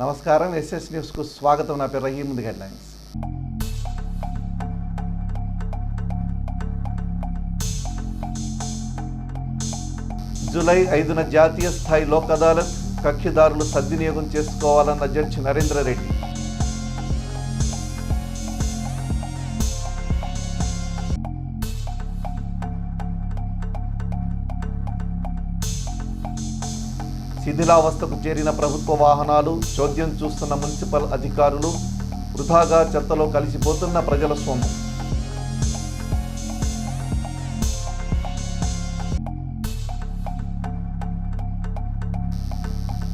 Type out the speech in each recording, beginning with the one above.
నమస్కారం. ఎస్ఎస్ న్యూస్కు స్వాగతం. నా పేరు రహీం. ముందు హెడ్లైన్స్. జూలై 5న జాతీయ స్థాయి లోక్ అదాలత్. కక్షిదారులు సద్వినియోగం చేసుకోవాలన్న జడ్జి నరేంద్ర రెడ్డి. శిథిలావస్థకు చేరిన ప్రభుత్వ వాహనాలు, చోద్యం చూస్తున్న మున్సిపల్ అధికారులు, వృధాగా చెత్తలో కలిసిపోతున్న ప్రజల సొమ్ము.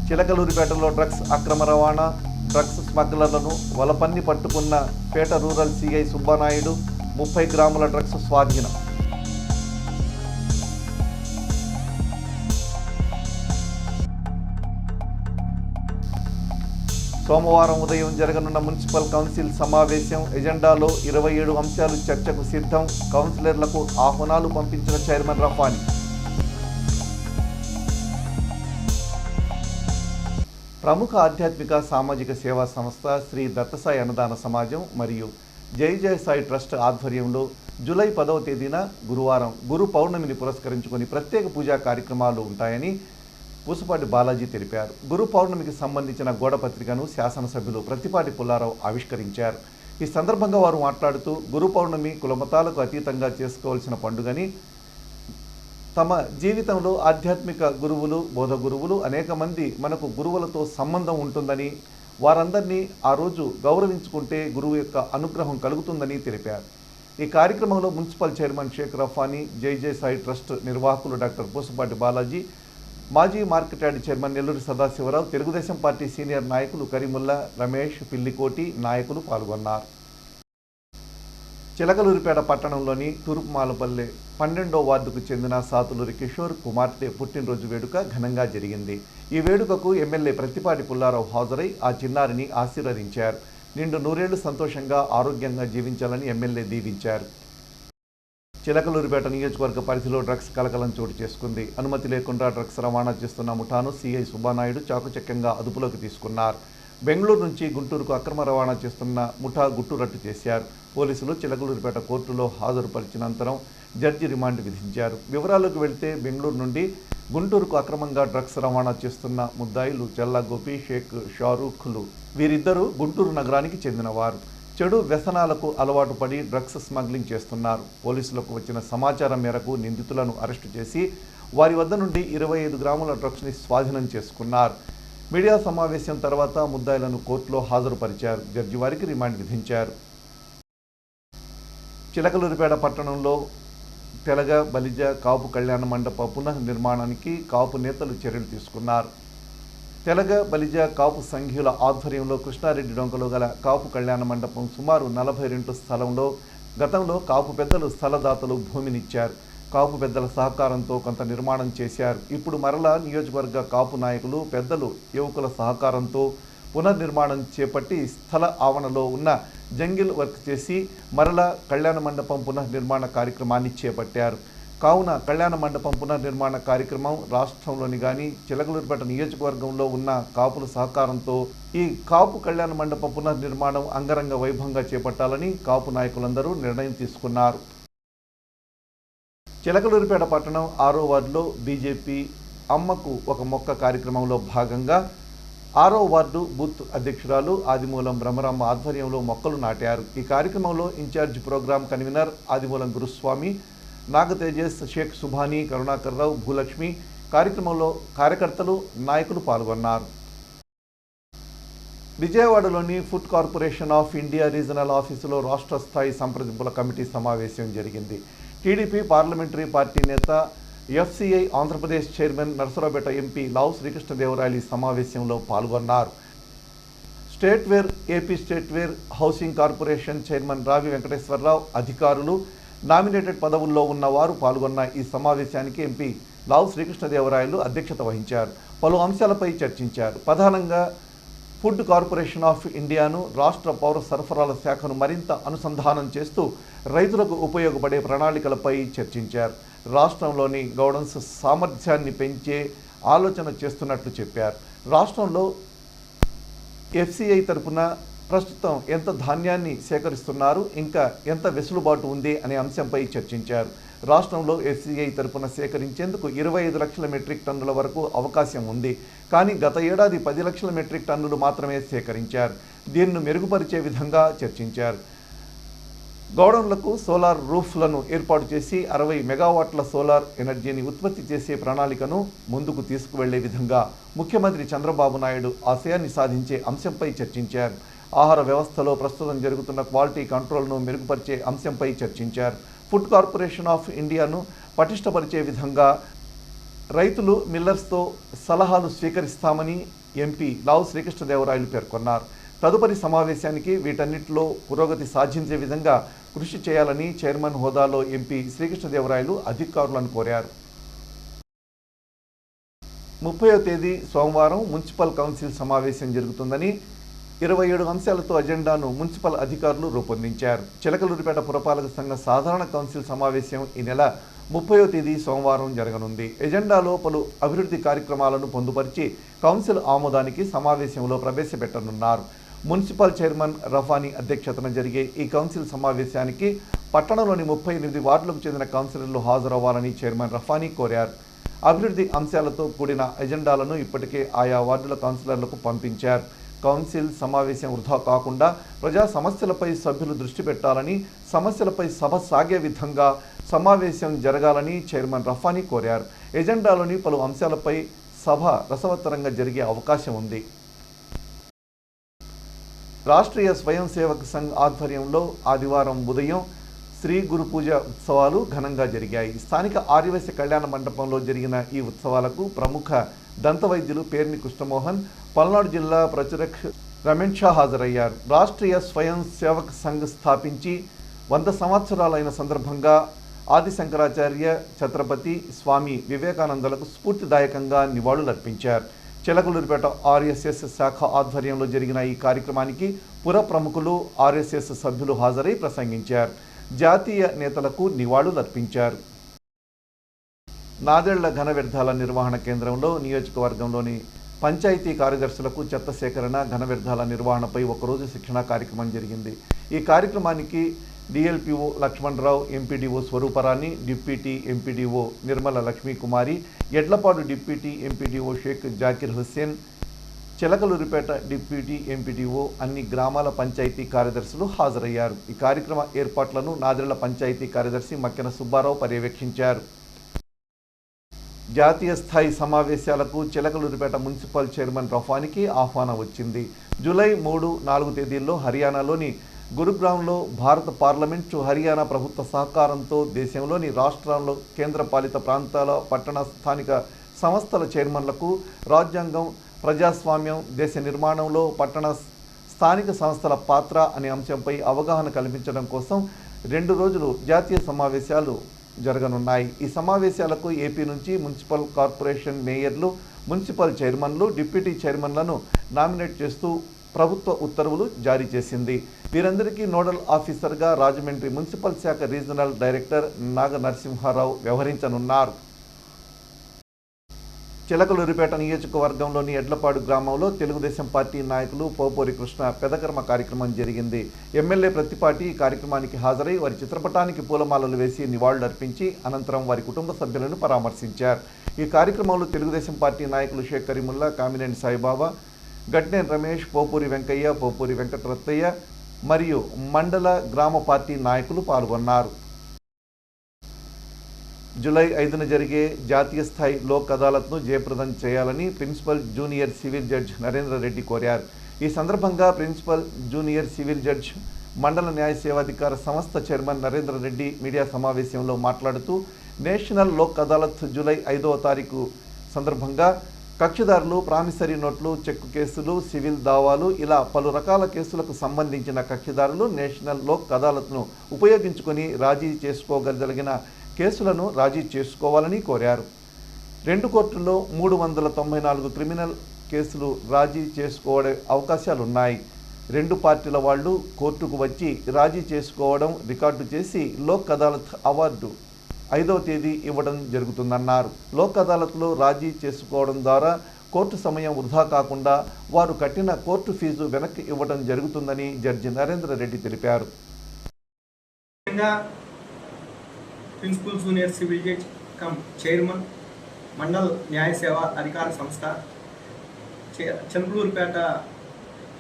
చిలకలూరిపేటలో డ్రగ్స్ అక్రమ రవాణా, డ్రగ్స్ స్మగ్లర్లను వలపన్ని పట్టుకున్న పేట రూరల్ సిఐ సుబ్బానాయుడు. 30 గ్రాముల డ్రగ్స్ స్వాధీనం. సోమవారం ఉదయం జరగనున్న మున్సిపల్ కౌన్సిల్ సమావేశం. ఎజెండాలో 27 అంశాలు చర్చకు సిద్ధం. కౌన్సిలర్లకు ఆహ్వానాలు పంపించిన చైర్మన్ రఫాని. ప్రముఖ ఆధ్యాత్మిక సామాజిక సేవా సంస్థ శ్రీ దత్తసాయి అన్నదాన సమాజం మరియు జై జై సాయి ట్రస్ట్ ఆధ్వర్యంలో జూలై 10వ తేదీన గురువారం గురు పౌర్ణమిని పురస్కరించుకొని ప్రత్యేక పూజా కార్యక్రమాలు ఉంటాయని పూసపాటి బాలాజీ తెలిపారు. గురు పౌర్ణమికి సంబంధించిన గోడపత్రికను శాసనసభ్యులు ప్రత్తిపాటి పుల్లారావు ఆవిష్కరించారు. ఈ సందర్భంగా వారు మాట్లాడుతూ గురు పౌర్ణమి కులమతాలకు అతీతంగా చేసుకోవాల్సిన పండుగని, తమ జీవితంలో ఆధ్యాత్మిక గురువులు, బోధ గురువులు అనేక మంది మనకు గురువులతో సంబంధం ఉంటుందని, వారందరినీ ఆ రోజు గౌరవించుకుంటే గురువు యొక్క అనుగ్రహం కలుగుతుందని తెలిపారు. ఈ కార్యక్రమంలో municipal chairman Sheikh Rafani, Jai Jai Sai trust నిర్వాహకులు డాక్టర్ పూసపాటి బాలాజీ, మాజీ market yard chairman Nelluri Sadasivarao, Telugudesam party senior నాయకులు కరీముల్లా, రమేష్, పిల్లికోటి నాయకులు పాల్గొన్నారు. చిలకలూరిపేట పట్టణంలోని తూర్పుమాలపల్లె 12వ వార్డుకు చెందిన సాతులూరి కిషోర్ కుమార్తె పుట్టినరోజు వేడుక ఘనంగా జరిగింది. ఈ వేడుకకు ఎమ్మెల్యే ప్రత్తిపాటి పుల్లారావు హాజరై ఆ చిన్నారిని ఆశీర్వదించారు. నిండు నూరేళ్లు సంతోషంగా ఆరోగ్యంగా జీవించాలని ఎమ్మెల్యే దీవించారు. చిలకలూరిపేట నియోజకవర్గ పరిధిలో డ్రగ్స్ కలకలం చోటు చేసుకుంది. అనుమతి లేకుండా డ్రగ్స్ రవాణా చేస్తున్న ముఠాను సిఐ సుబ్బానాయుడు చాకుచక్యంగా అదుపులోకి తీసుకున్నారు. బెంగళూరు నుంచి గుంటూరుకు అక్రమ రవాణా చేస్తున్న ముఠా గుట్టురట్టు చేశారు. పోలీసులు చిలకలూరిపేట కోర్టులో హాజరుపరిచిన అనంతరం జడ్జి రిమాండ్ విధించారు. వివరాలకు వెళ్తే బెంగళూరు నుండి గుంటూరుకు అక్రమంగా డ్రగ్స్ రవాణా చేస్తున్న ముద్దాయిలు చెల్లా గోపి, షేక్ షారూఖ్లు. వీరిద్దరూ గుంటూరు నగరానికి చెందినవారు. చెడు వ్యసనాలకు అలవాటు పడి డ్రగ్స్ స్మగ్లింగ్ చేస్తున్నారు. పోలీసులకు వచ్చిన సమాచారం మేరకు నిందితులను అరెస్టు చేసి వారి వద్ద నుండి 25 గ్రాముల డ్రగ్స్ని స్వాధీనం చేసుకున్నారు. మీడియా సమావేశం తర్వాత ముద్దాయిలను కోర్టులో హాజరుపరిచారు. జడ్జి వారికి రిమాండ్ విధించారు. చిలకలూరిపేట పట్టణంలో తెలగ, బలిజ, కాపు కళ్యాణ మండప పునర్నిర్మాణానికి కాపు నేతలు చర్యలు తీసుకున్నారు. తెలగ, బలిజ, కాపు సంఘీయుల ఆధ్వర్యంలో కృష్ణారెడ్డి డొంకలో గల కాపు కళ్యాణ మండపం సుమారు 40 స్థలంలో గతంలో కాపు పెద్దలు స్థలదాతలు భూమినిచ్చారు. కాపు పెద్దల సహకారంతో కొంత నిర్మాణం చేశారు. ఇప్పుడు మరలా నియోజకవర్గ కాపు నాయకులు, పెద్దలు, యువకుల సహకారంతో పునర్నిర్మాణం చేపట్టి స్థల ఆవరణలో ఉన్న జంగిల్ వర్క్ చేసి మరలా కళ్యాణ మండపం పునర్నిర్మాణ కార్యక్రమాన్ని చేపట్టారు. కావున కళ్యాణ మండపం పునర్నిర్మాణ కార్యక్రమం రాష్ట్రంలోని కానీ చిలకలూరిపేట నియోజకవర్గంలో ఉన్న కాపుల సహకారంతో ఈ కాపు కళ్యాణ మండపం పునర్నిర్మాణం అంగరంగ వైభవంగా చేపట్టాలని కాపు నాయకులందరూ నిర్ణయం తీసుకున్నారు. చిలకలూరిపేట పట్టణం 6వ వార్డులో బీజేపీ అమ్మకు ఒక మొక్క కార్యక్రమంలో భాగంగా 6వ వార్డు బూత్ అధ్యక్షురాలు ఆదిమూలం బ్రహ్మరాంబ ఆధ్వర్యంలో మొక్కలు నాటారు. ఈ కార్యక్రమంలో incharge program convener Adimulam Guruswamy, Nagatejas, Shaik Subhani, Karunakarrao, Bhulakshmi, కార్యక్రమంలో కార్యకర్తలు, నాయకులు పాల్గొన్నారు. విజయవాడలోని food corporation of India regional ఆఫీసులో రాష్ట్ర స్థాయి సంప్రదింపుల కమిటీ సమావేశం జరిగింది. టీడీపీ పార్లమెంటరీ పార్టీ నేత, FCI Andhra Pradesh chairman, Narasaraopet MP Lavu Srikrishnadevarayalu ఈ సమావేశంలో పాల్గొన్నారు. State ware AP state ware housing corporation chairman Ravi Venkateswararao, అధికారులు, నామినేటెడ్ పదవుల్లో ఉన్నవారు పాల్గొన్న ఈ సమావేశానికి ఎంపీ లావు శ్రీకృష్ణదేవరాయలు అధ్యక్షత వహించారు. పలు అంశాలపై చర్చించారు. ప్రధానంగా ఫుడ్ కార్పొరేషన్ ఆఫ్ ఇండియాను, రాష్ట్ర పౌర సరఫరాల శాఖను మరింత అనుసంధానం చేస్తూ రైతులకు ఉపయోగపడే ప్రణాళికలపై చర్చించారు. రాష్ట్రంలోని గౌడన్స్ సామర్థ్యాన్ని పెంచే ఆలోచన చేస్తున్నట్లు చెప్పారు. రాష్ట్రంలో ఎఫ్సిఐ తరపున ప్రస్తుతం ఎంత ధాన్యాన్ని సేకరిస్తున్నారు, ఇంకా ఎంత వెసులుబాటు ఉంది అనే అంశంపై చర్చించారు. రాష్ట్రంలో ఎఫ్సిఐ తరపున సేకరించేందుకు 25 లక్షల మెట్రిక్ టన్నుల వరకు అవకాశం ఉంది. కానీ గత ఏడాది 10 లక్షల మెట్రిక్ టన్నులు మాత్రమే సేకరించారు. దీన్ని మెరుగుపరిచే విధంగా చర్చించారు. గోడౌన్లకు సోలార్ రూఫ్లను ఏర్పాటు చేసి 60 మెగావాట్ల సోలార్ ఎనర్జీని ఉత్పత్తి చేసే ప్రణాళికను ముందుకు తీసుకువెళ్లే విధంగా ముఖ్యమంత్రి చంద్రబాబు నాయుడు ఆశయాన్ని సాధించే అంశంపై చర్చించారు. ఆహార వ్యవస్థలో ప్రస్తుతం జరుగుతున్న క్వాలిటీ కంట్రోల్ను మెరుగుపరిచే అంశంపై చర్చించారు. ఫుడ్ కార్పొరేషన్ ఆఫ్ ఇండియాను పటిష్టపరిచే విధంగా రైతులు, మిల్లర్స్తో సలహాలు స్వీకరిస్తామని ఎంపీ లావు శ్రీకృష్ణదేవరాయలు పేర్కొన్నారు. తదుపరి సమావేశానికి వీటన్నిటిలో పురోగతి సాధించే విధంగా కృషి చేయాలని చైర్మన్ హోదాలో ఎంపీ శ్రీకృష్ణదేవరాయలు అధికారులను కోరారు. 30వ తేదీ సోమవారం మున్సిపల్ కౌన్సిల్ సమావేశం జరుగుతుందని 27 అంశాలతో అజెండాను మున్సిపల్ అధికారులు రూపొందించారు. చిలకలూరిపేట పురపాలక సంఘ సాధారణ కౌన్సిల్ సమావేశం ఈ నెల 30వ తేదీ సోమవారం జరగనుంది. ఎజెండాలో పలు అభివృద్ధి కార్యక్రమాలను పొందుపరిచి కౌన్సిల్ ఆమోదానికి సమావేశంలో ప్రవేశపెట్టనున్నారు. మున్సిపల్ చైర్మన్ రఫానీ అధ్యక్షతన జరిగే ఈ కౌన్సిల్ సమావేశానికి పట్టణంలోని 38 వార్డులకు చెందిన కౌన్సిలర్లు హాజరవ్వాలని చైర్మన్ రఫానీ కోరారు. అభివృద్ధి అంశాలతో కూడిన ఎజెండాలను ఇప్పటికే ఆయా వార్డుల కౌన్సిలర్లకు పంపించారు. కౌన్సిల్ సమావేశం వృధా కాకుండా ప్రజా సమస్యలపై సభ్యులు దృష్టి పెట్టాలని, సమస్యలపై సభ సాగే విధంగా సమావేశం జరగాలని చైర్మన్ రఫానీ కోరారు. ఎజెండాలోని పలు అంశాలపై సభ రసవత్తరంగా జరిగే అవకాశం ఉంది. రాష్ట్రీయ స్వయం సేవక్ సంఘ్ ఆధ్వర్యంలో ఆదివారం ఉదయం శ్రీ గురు పూజ ఉత్సవాలు ఘనంగా జరిగాయి. స్థానిక ఆర్యవైశ్య కళ్యాణ మండపంలో జరిగిన ఈ ఉత్సవాలకు ప్రముఖ దంతవైద్యులు పేర్ని కృష్ణమోహన్, పల్నాడు జిల్లా ప్రచురక్ రమేష్ షా హాజరయ్యారు. రాష్ట్రీయ స్వయం సేవక్ సంఘ్ స్థాపించి 100 సంవత్సరాలైన సందర్భంగా ఆదిశంకరాచార్య ఛత్రపతి స్వామి వివేకానందలకు స్ఫూర్తిదాయకంగా నివాళులర్పించారు. చిలకలూరిపేట ఆర్ఎస్ఎస్ శాఖ ఆధ్వర్యంలో జరిగిన ఈ కార్యక్రమానికి పుర ప్రముఖులు, ఆర్ఎస్ఎస్ సభ్యులు హాజరై ప్రసంగించారు. జాతీయ నేతలకు నివాళులర్పించారు. నాదెళ్ల ఘన వ్యర్థాల నిర్వహణ కేంద్రంలో నియోజకవర్గంలోని పంచాయతీ కార్యదర్శులకు చెత్త సేకరణ, ఘన వ్యర్థాల నిర్వహణపై ఒకరోజు శిక్షణా కార్యక్రమం జరిగింది. ఈ కార్యక్రమానికి DLPO Lakshmana Rao, MPDO Swarupa Rani, deputy MPDO Nirmala Lakshmi Kumari, Edlapadu deputy MPDO Shaik Zakir Hussain, Chilakaluripet deputy MPDO, అన్ని గ్రామాల పంచాయతీ కార్యదర్శులు హాజరయ్యారు. ఈ కార్యక్రమ ఏర్పాట్లను నాదెళ్ల పంచాయతీ కార్యదర్శి మక్కెన సుబ్బారావు పర్యవేక్షించారు. జాతీయ స్థాయి సమావేశాలకు చిలకలూరిపేట మున్సిపల్ చైర్మన్ రఫానికి ఆహ్వానం వచ్చింది. జూలై 3, 4 తేదీల్లో హర్యానాలోని గురుగ్రామ్లో భారత పార్లమెంటు, హర్యానా ప్రభుత్వ సహకారంతో దేశంలోని రాష్ట్రాల్లో, కేంద్రపాలిత ప్రాంతాల, పట్టణ స్థానిక సంస్థల చైర్మన్లకు రాజ్యాంగం, ప్రజాస్వామ్యం, దేశ నిర్మాణంలో పట్టణ స్థానిక సంస్థల పాత్ర అనే అంశంపై అవగాహన కల్పించడం కోసం 2 రోజులు జాతీయ సమావేశాలు జరగనున్నాయి. ఈ సమావేశాలకు ఏపీ నుంచి మున్సిపల్ కార్పొరేషన్ మేయర్లు, మున్సిపల్ చైర్మన్లు, డిప్యూటీ చైర్మన్లను నామినేట్ చేస్తూ ప్రభుత్వ ఉత్తర్వులు జారీ చేసింది. వీరందరికీ నోడల్ ఆఫీసర్గా రాజమండ్రి మున్సిపల్ శాఖ రీజనల్ డైరెక్టర్ నాగ నరసింహారావు వ్యవహరించనున్నారు. చిలకలూరిపేట నియోజకవర్గంలోని ఎడ్లపాడు గ్రామంలో తెలుగుదేశం పార్టీ నాయకులు పోపూరి కృష్ణ పెదకర్మ కార్యక్రమం జరిగింది. ఎమ్మెల్యే ప్రతిపాటి ఈ కార్యక్రమానికి హాజరై వారి చిత్రపటానికి పూలమాలలు వేసి నివాళులర్పించి అనంతరం వారి కుటుంబ సభ్యులను పరామర్శించారు. ఈ కార్యక్రమంలో తెలుగుదేశం పార్టీ నాయకులు షేక్ కరీముల్లా, కామినేని సాయిబాబా, గట్నేని రమేష్, పోపూరి వెంకయ్య, పోపూరి వెంకటరత్తయ్య మరియు మండల గ్రామ పార్టీ నాయకులు పాల్గొన్నారు. జూలై 5న జరిగే జాతీయ స్థాయి లోక్ అదాలత్ను జయప్రదం చేయాలని principal junior civil judge Narendra Reddy కోరారు. ఈ సందర్భంగా ప్రిన్సిపల్ జూనియర్ సివిల్ జడ్జ్ మండల న్యాయ సేవాధికార సంస్థ చైర్మన్ నరేంద్ర రెడ్డి మీడియా సమావేశంలో మాట్లాడుతూ, నేషనల్ లోక్ అదాలత్ జూలై 5వ తారీఖు సందర్భంగా కక్షిదారులు, ప్రామిసరీ నోట్లు, చెక్కు కేసులు, సివిల్ దావాలు ఇలా పలు రకాల కేసులకు సంబంధించిన కక్షిదారులు నేషనల్ లోక్ అదాలత్ను ఉపయోగించుకొని రాజీ చేసుకోగలిగిన కేసులను రాజీ చేసుకోవాలని కోరారు. 2 కోర్టుల్లో 394 క్రిమినల్ కేసులు రాజీ చేసుకోవడం అవకాశాలున్నాయి. 2 పార్టీల వాళ్ళు కోర్టుకు వచ్చి రాజీ చేసుకోవడం రికార్డు చేసి లోక్ అదాలత్ అవార్డు 5వ తేదీ ఇవ్వడం జరుగుతుందన్నారు. లోక్ అదాలత్లో రాజీ చేసుకోవడం ద్వారా కోర్టు సమయం వృధా కాకుండా వారు కట్టిన కోర్టు ఫీజు వెనక్కి ఇవ్వడం జరుగుతుందని జడ్జి నరేంద్ర రెడ్డి తెలిపారు. Principal junior civil judge cum chairman mandal న్యాయ సేవా అధికార సంస్థ చంద్రూరుపేట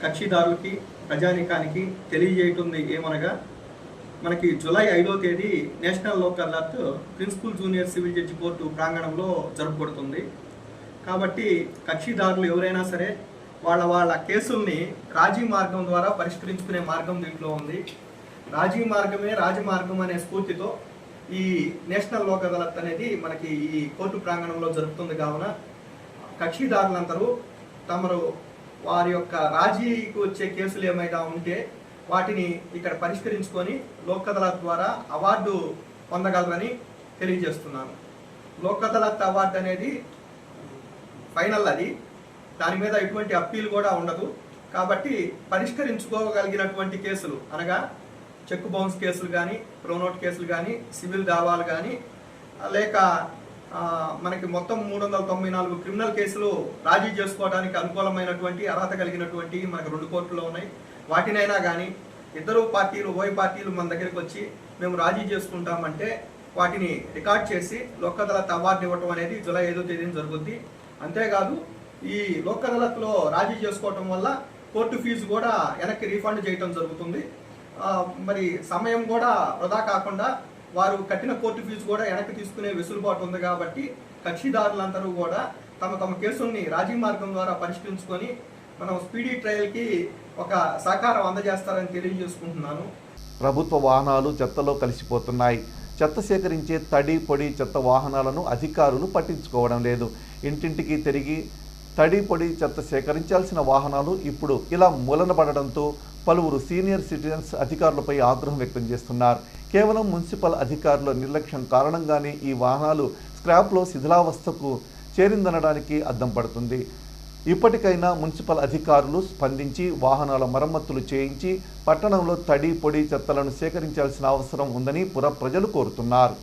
కక్షిదారులకి ప్రజానీకానికి తెలియజేయటుంది ఏమనగా, మనకి జూలై 5వ తేదీ national Lok Adalat principal junior civil judge court ప్రాంగణంలో జరుపుబడుతుంది. కాబట్టి కక్షిదారులు ఎవరైనా సరే వాళ్ళ కేసుల్ని రాజీ మార్గం ద్వారా పరిష్కరించుకునే మార్గం దీంట్లో ఉంది. రాజీ మార్గమే రాజమార్గం అనే స్ఫూర్తితో ఈ నేషనల్ లోక్ అదాలత్ అనేది మనకి ఈ కోర్టు ప్రాంగణంలో జరుగుతుంది. కావున కక్షిదారులందరూ తమరు వారి యొక్క రాజీకి వచ్చే కేసులు ఏమైనా ఉంటే వాటిని ఇక్కడ పరిష్కరించుకొని లోక్ అదాలత్ ద్వారా అవార్డు పొందగలరని తెలియజేస్తున్నాను. లోక్ అదాలత్ అవార్డు అనేది ఫైనల్, అది దాని మీద ఎటువంటి అప్పీల్ కూడా ఉండదు. కాబట్టి పరిష్కరించుకోగలిగినటువంటి కేసులు అనగా చెక్ బౌన్స్ కేసులు కానీ, ప్రోనోట్ కేసులు కానీ, సివిల్ దావాలు కానీ, లేక మనకి మొత్తం 394 క్రిమినల్ కేసులు రాజీ చేసుకోవడానికి అనుకూలమైనటువంటి అర్హత కలిగినటువంటి మనకు 2 కోర్టులు ఉన్నాయి. వాటినైనా కానీ ఇద్దరు పార్టీలు ఉభయ పార్టీలు మన దగ్గరికి వచ్చి మేము రాజీ చేసుకుంటామంటే వాటిని రికార్డ్ చేసి లోక్ అదాలత్ అవార్డు ఇవ్వటం అనేది జూలై 5వ తేదీన జరుగుద్ది. అంతేకాదు ఈ లోక్ అదాలత్లో రాజీ చేసుకోవటం వల్ల కోర్టు ఫీజు కూడా వెనక్కి రీఫండ్ చేయటం జరుగుతుంది. మరి సమయం కూడా వృధా కాకుండా వారు కట్టిన కోర్టు ఫీజు కూడా వెనక్కి తీసుకునే వెసులుబాటు ఉంది. కాబట్టి కక్షిదారులందరూ కూడా తమ కేసుల్ని రాజీ మార్గం ద్వారా పరిష్కరించుకొని మనం స్పీడీ ట్రయల్కి ఒక సహకారం అందజేస్తారని తెలియజేసుకుంటున్నాను. ప్రభుత్వ వాహనాలు చెత్తలో కలిసిపోతున్నాయి. చెత్త సేకరించే తడి పొడి చెత్త వాహనాలను అధికారులు పట్టించుకోవడం లేదు. ఇంటింటికి తిరిగి తడి పొడి చెత్త సేకరించాల్సిన వాహనాలు ఇప్పుడు ఇలా మూలనపడడంతో పలువురు సీనియర్ సిటిజన్స్ అధికారులపై ఆగ్రహం వ్యక్తం చేస్తున్నారు. కేవలం మున్సిపల్ అధికారుల నిర్లక్ష్యం కారణంగానే ఈ వాహనాలు స్క్రాప్లో శిథిలావస్థకు చేరిందనడానికి అద్దం పడుతుంది. ఇప్పటికైనా మున్సిపల్ అధికారులు స్పందించి వాహనాల మరమ్మతులు చేయించి పట్టణంలో తడి పొడి చెత్తలను సేకరించాల్సిన అవసరం ఉందని పుర ప్రజలు కోరుతున్నారు.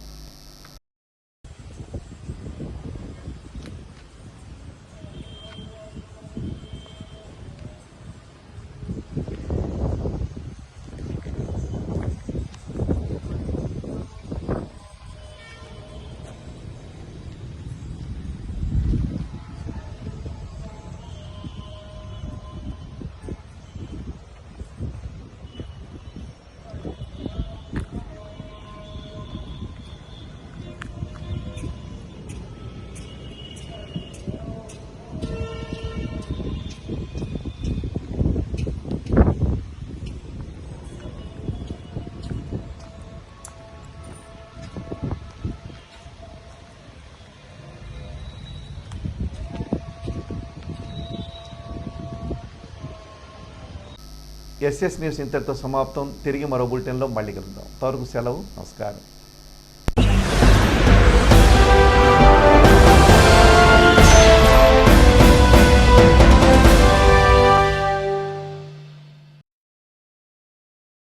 ఎస్ఎస్ న్యూస్ ఇంతటితో సమాప్తం. తిరిగి మరో బులెటిన్లో మళ్ళీ కలుద్దాం. అంతవరకు సెలవు. నమస్కారం.